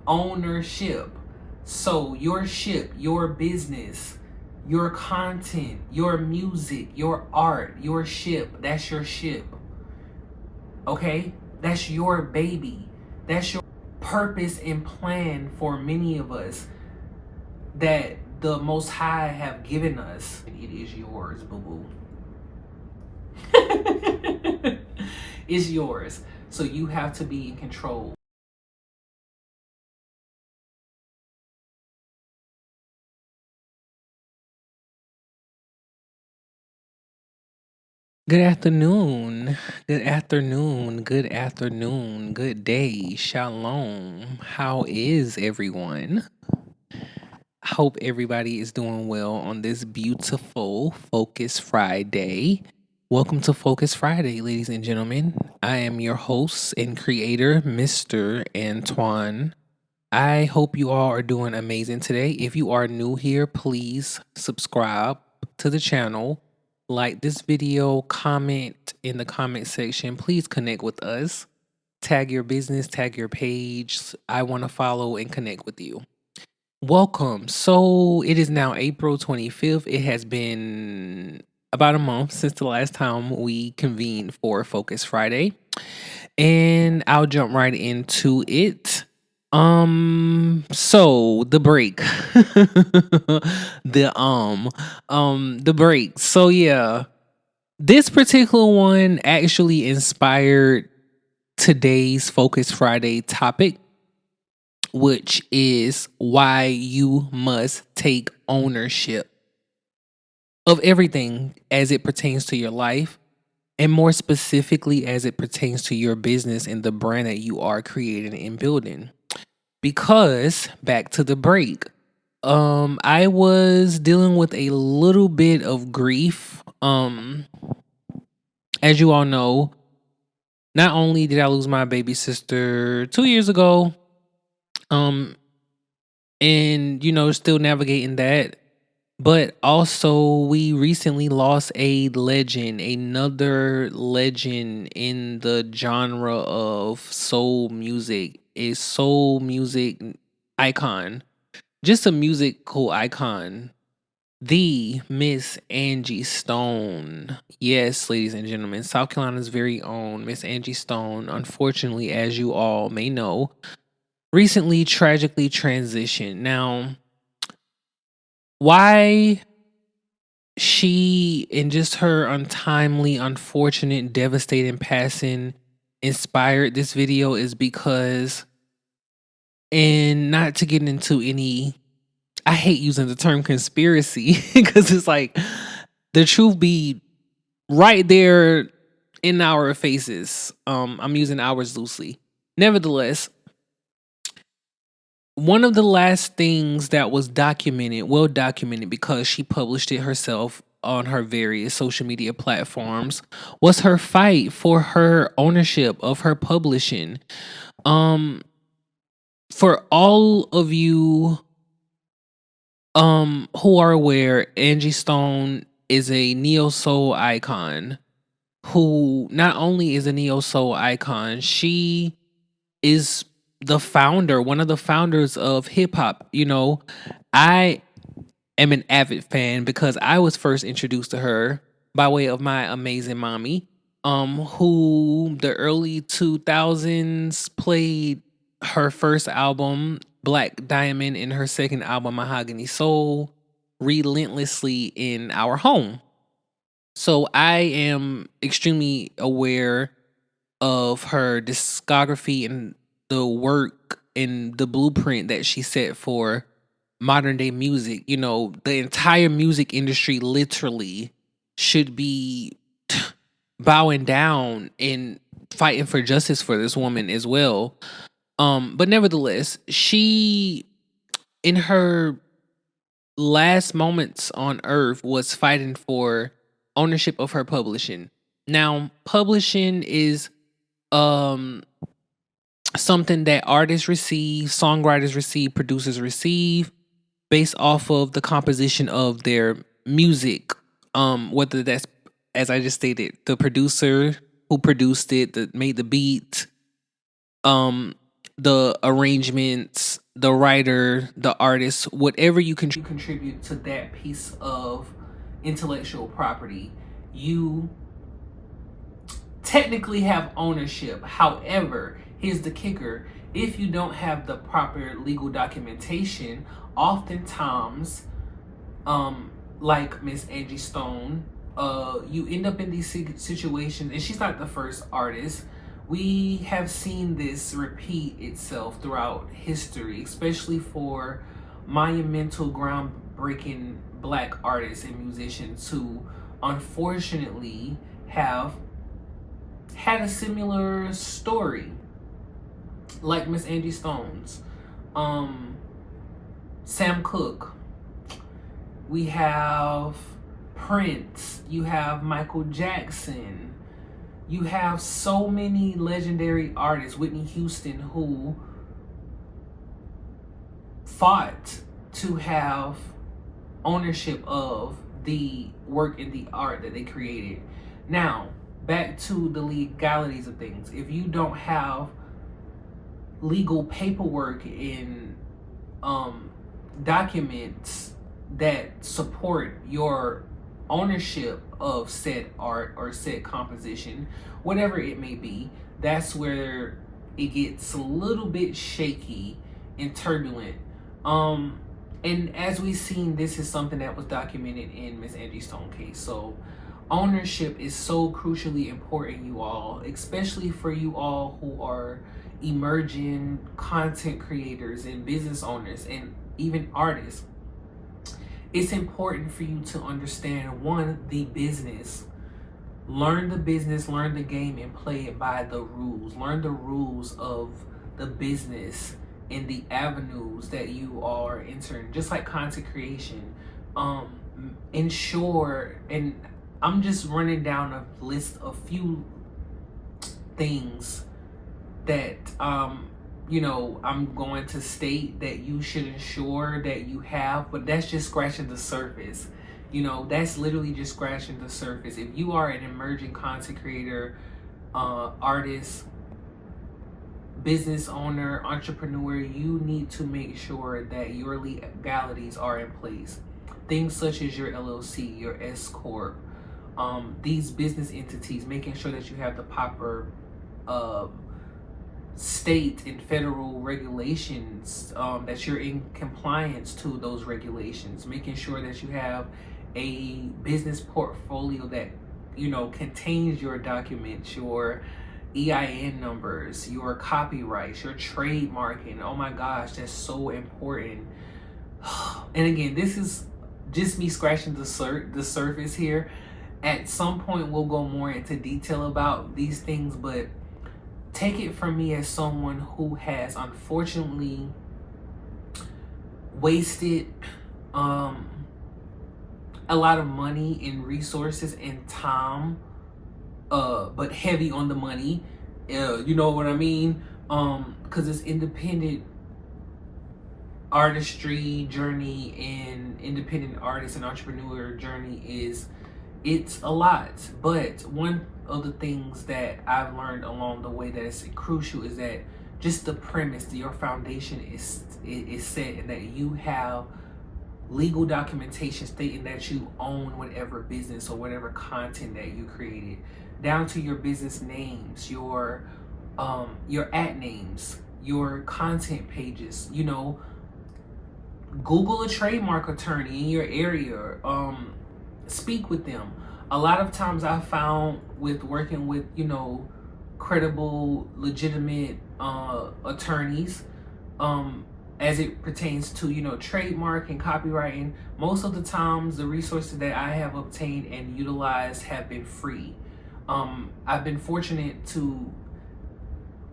ownership. So your ship, your business, your content, your music, your art, your ship, that's your ship. Okay? That's your baby. That's your purpose and plan for many of us that the Most High have given us. It is yours, boo-boo. It's yours. So you have to be in control. Good afternoon. Good afternoon. Good afternoon. Good day. Shalom. How is everyone? I hope everybody is doing well on this beautiful Focus Friday. Welcome to Focus Friday, ladies and gentlemen. I am your host and creator, Mr. Antoine. I hope you all are doing amazing today. If you are new here, please subscribe to the channel, like this video, comment in the comment section. Please connect with us. Tag your business, tag your page. I want to follow and connect with you. Welcome. So it is now April 25th. It has been about a month since the last time we convened for Focus Friday. And I'll jump right into it. So the break. The break. So yeah, this particular one actually inspired today's Focus Friday topic, which is why you must take ownership of everything as it pertains to your life, and more specifically as it pertains to your business and the brand that you are creating and building. Because back to the break, I was dealing with a little bit of grief. As you all know, not only did I lose my baby sister 2 years ago, and still navigating that, but also we recently lost a legend, another legend in the genre of soul music, a soul music icon, just a musical icon, the Miss Angie Stone. Yes, ladies and gentlemen, South Carolina's very own Miss Angie Stone, unfortunately, as you all may know, recently tragically transitioned. Now, why she and just her untimely, unfortunate, devastating passing inspired this video is because, and not to get into any, I hate using the term conspiracy because it's like the truth be right there in our faces. I'm using ours loosely. Nevertheless, one of the last things that was documented, well documented because she published it herself on her various social media platforms, was her fight for her ownership of her publishing. For all of you who are aware, Angie Stone is a neo soul icon who not only is a neo soul icon, she is the founder, one of the founders of hip hop. I am an avid fan because I was first introduced to her by way of my amazing mommy, who the early 2000s played her first album, Black Diamond, and her second album, Mahogany Soul, relentlessly in our home. So I am extremely aware of her discography and the work and the blueprint that she set for modern day music. The entire music industry literally should be bowing down and fighting for justice for this woman as well. But nevertheless, she, in her last moments on earth, was fighting for ownership of her publishing. Now, publishing is something that artists receive, songwriters receive, producers receive based off of the composition of their music. Whether that's, as I just stated, the producer who produced it, that made the beat, the arrangements, the writer, the artist, whatever you contribute to that piece of intellectual property, you technically have ownership. However, here's the kicker: if you don't have the proper legal documentation, oftentimes, like Miss Angie Stone, you end up in these situations, and she's not the first artist. We have seen this repeat itself throughout history, especially for monumental, groundbreaking Black artists and musicians who unfortunately have had a similar story, like Miss Angie Stone's. Sam Cooke. We have Prince. You have Michael Jackson. You have so many legendary artists, Whitney Houston, who fought to have ownership of the work and the art that they created. Now, back to the legalities of things. If you don't have legal paperwork in documents that support your ownership of said art or said composition, whatever it may be, that's where it gets a little bit shaky and turbulent. And as we've seen, this is something that was documented in Miss Angie Stone case. So ownership is so crucially important, you all, especially for you all who are emerging content creators and business owners and even artists. It's important for you to understand, one, the business. Learn the business, learn the game, and play it by the rules. Learn the rules of the business and the avenues that you are entering. Just like content creation, ensure, and I'm just running down a list of few things that I'm going to state that you should ensure that you have, but that's just scratching the surface. That's literally just scratching the surface. If you are an emerging content creator, artist, business owner, entrepreneur, you need to make sure that your legalities are in place. Things such as your LLC, your S Corp, these business entities, making sure that you have the proper state and federal regulations, that you're in compliance to those regulations, making sure that you have a business portfolio that contains your documents, your EIN numbers, your copyrights, your trademarking. Oh my gosh, that's so important. And again, this is just me scratching the surface here. At some point we'll go more into detail about these things, but take it from me as someone who has unfortunately wasted a lot of money and resources and time, but heavy on the money, you know what I mean, because it's independent artistry journey and independent artist and entrepreneur journey it's a lot. But one of the things that I've learned along the way that is crucial is that just the premise, your foundation is set, and that you have legal documentation stating that you own whatever business or whatever content that you created, down to your business names, your at names, your content pages. Google a trademark attorney in your area, speak with them. A lot of times I found with working with credible, legitimate attorneys, as it pertains to trademark and copywriting, most of the times the resources that I have obtained and utilized have been free. I've been fortunate to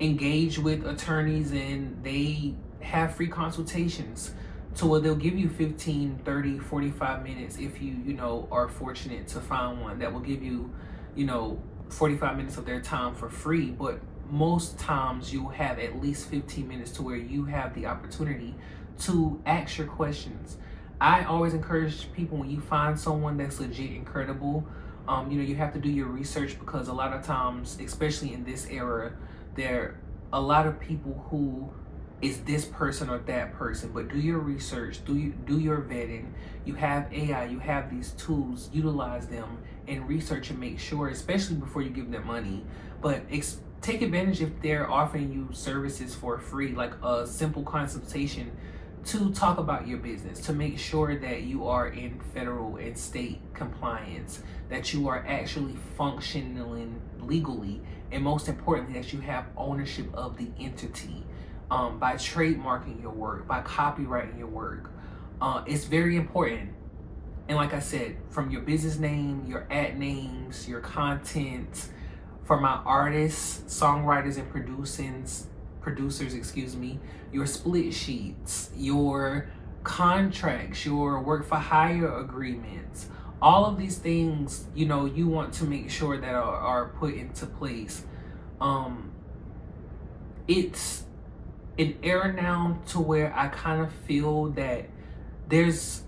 engage with attorneys, and they have free consultations to where they'll give you 15, 30, 45 minutes if you are fortunate to find one that will give you 45 minutes of their time for free. But most times you'll have at least 15 minutes to where you have the opportunity to ask your questions. I always encourage people, when you find someone that's legit and credible, you have to do your research, because a lot of times, especially in this era, a lot of people who is this person or that person, but do your research, do your vetting. You have AI, you have these tools, utilize them and research and make sure, especially before you give them money. But take advantage if they're offering you services for free, like a simple consultation to talk about your business, to make sure that you are in federal and state compliance, that you are actually functioning legally, and most importantly, that you have ownership of the entity. By trademarking your work, by copyrighting your work. It's very important. And like I said, from your business name, your ad names, your content, for my artists, songwriters, and producers, your split sheets, your contracts, your work for hire agreements, all of these things, you want to make sure that are put into place. It's an era now to where I kind of feel that there's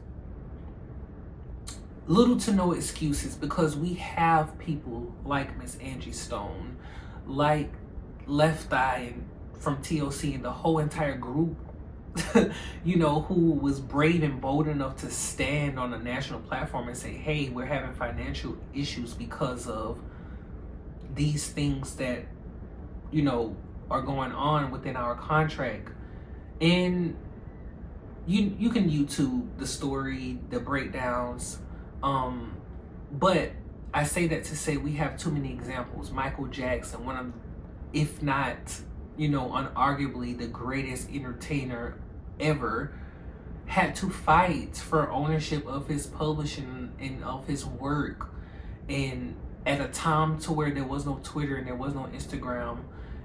little to no excuses, because we have people like Miss Angie Stone, like FRYDAE from TLC, and the whole entire group, who was brave and bold enough to stand on a national platform and say, hey, we're having financial issues because of these things that, are going on within our contract. And you can YouTube the story, the breakdowns, but I say that to say we have too many examples. Michael Jackson, one of, if not, unarguably the greatest entertainer ever, had to fight for ownership of his publishing and of his work. And at a time to where there was no Twitter and there was no Instagram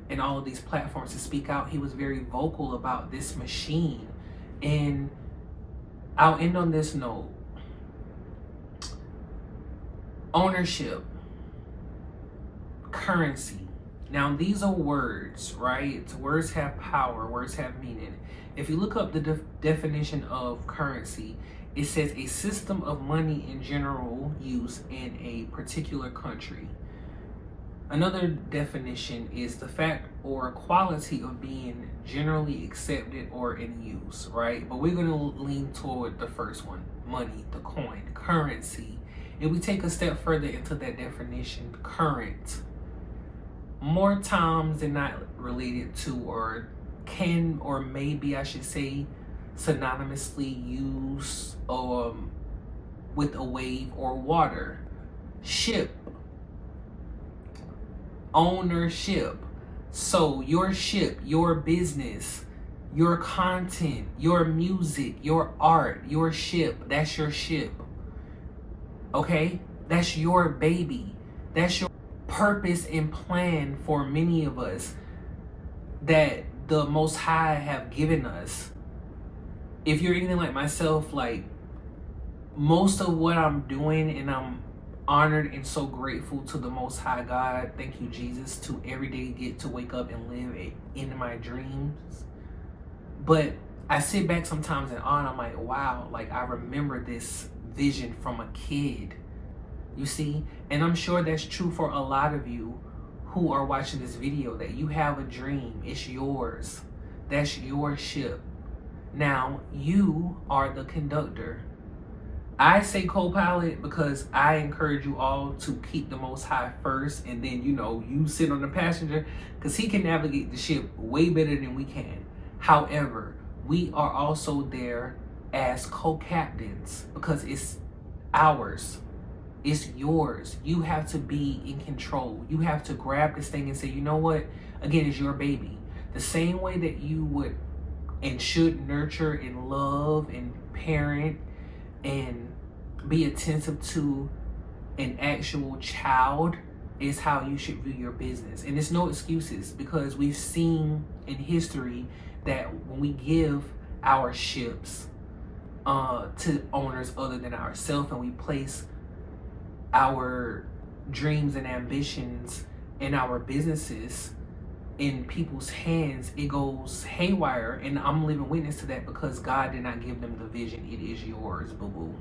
and all of these platforms to speak out, he was very vocal about this machine. And I'll end on this note. Ownership, currency. Now, these are words, right? Words have power, words have meaning. If you look up the definition of currency, it says a system of money in general use in a particular country. Another definition is the fact or quality of being generally accepted or in use, right? But we're going to lean toward the first one, money, the coin, currency. If we take a step further into that definition, current, more times than not related to, or can, or maybe I should say, synonymously used with a wave or water. Ship, ownership. So your ship, your business, your content, your music, your art, your ship, that's your ship. Okay? That's your baby. That's your purpose and plan for many of us that the Most High have given us. If you're anything like myself, like most of what I'm doing, and I'm honored and so grateful to the Most High God, thank you Jesus, to every day get to wake up and live in my dreams. But I sit back sometimes and I'm like, wow, like I remember this vision from a kid, you see? And I'm sure that's true for a lot of you who are watching this video, that you have a dream, it's yours, that's your ship. Now you are the conductor. I say co-pilot because I encourage you all to keep the Most High first, and then you sit on the passenger, because he can navigate the ship way better than we can. However, we are also there as co-captains because it's ours. It's yours. You have to be in control. You have to grab this thing and say, you know what? Again, it's your baby. The same way that you would and should nurture and love and parent and be attentive to an actual child is how you should view your business. And it's no excuses, because we've seen in history that when we give our ships to owners other than ourselves, and we place our dreams and ambitions and our businesses in people's hands, it goes haywire. And I'm living witness to that, because God did not give them the vision. It is yours, boo-boo.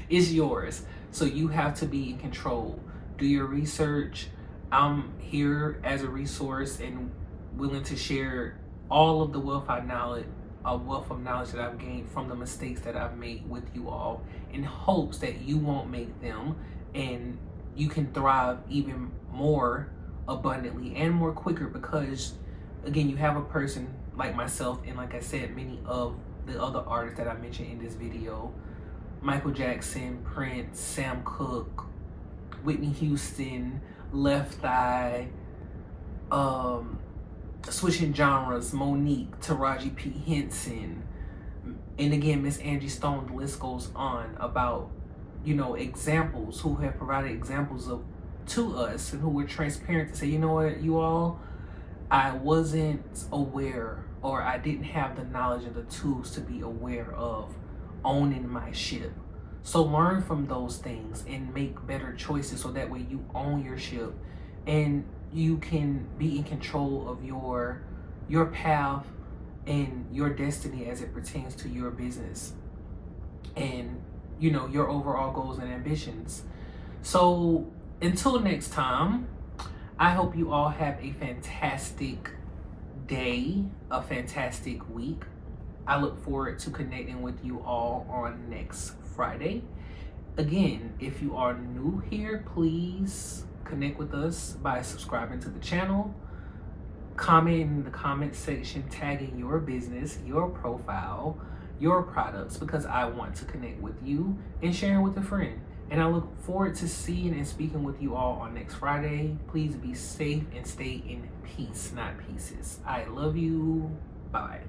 It's yours. So you have to be in control. Do your research. I'm here as a resource and willing to share all of the wealth of knowledge that I've gained from the mistakes that I've made with you all, in hopes that you won't make them and you can thrive even more abundantly and more quicker, because again, you have a person like myself, and like I said, many of the other artists that I mentioned in this video: Michael Jackson, Prince, Sam Cooke, Whitney Houston, Left Thigh, switching genres, Monique, Taraji P. Henson, and again, Miss Angie Stone. The list goes on about, you know, examples who have provided examples of to us and who were transparent to say, you know what, you all, I wasn't aware, or I didn't have the knowledge and the tools to be aware of owning my ship. So learn from those things and make better choices, so that way you own your ship and you can be in control of your path and your destiny as it pertains to your business and, you know, your overall goals and ambitions. So until next time, I hope you all have a fantastic day, a fantastic week. I look forward to connecting with you all on next Friday. Again, if you are new here, please connect with us by subscribing to the channel. Comment in the comment section, tagging your business, your profile, your products, because I want to connect with you, and sharing with a friend. And I look forward to seeing and speaking with you all on next Friday. Please be safe and stay in peace, not pieces. I love you. Bye.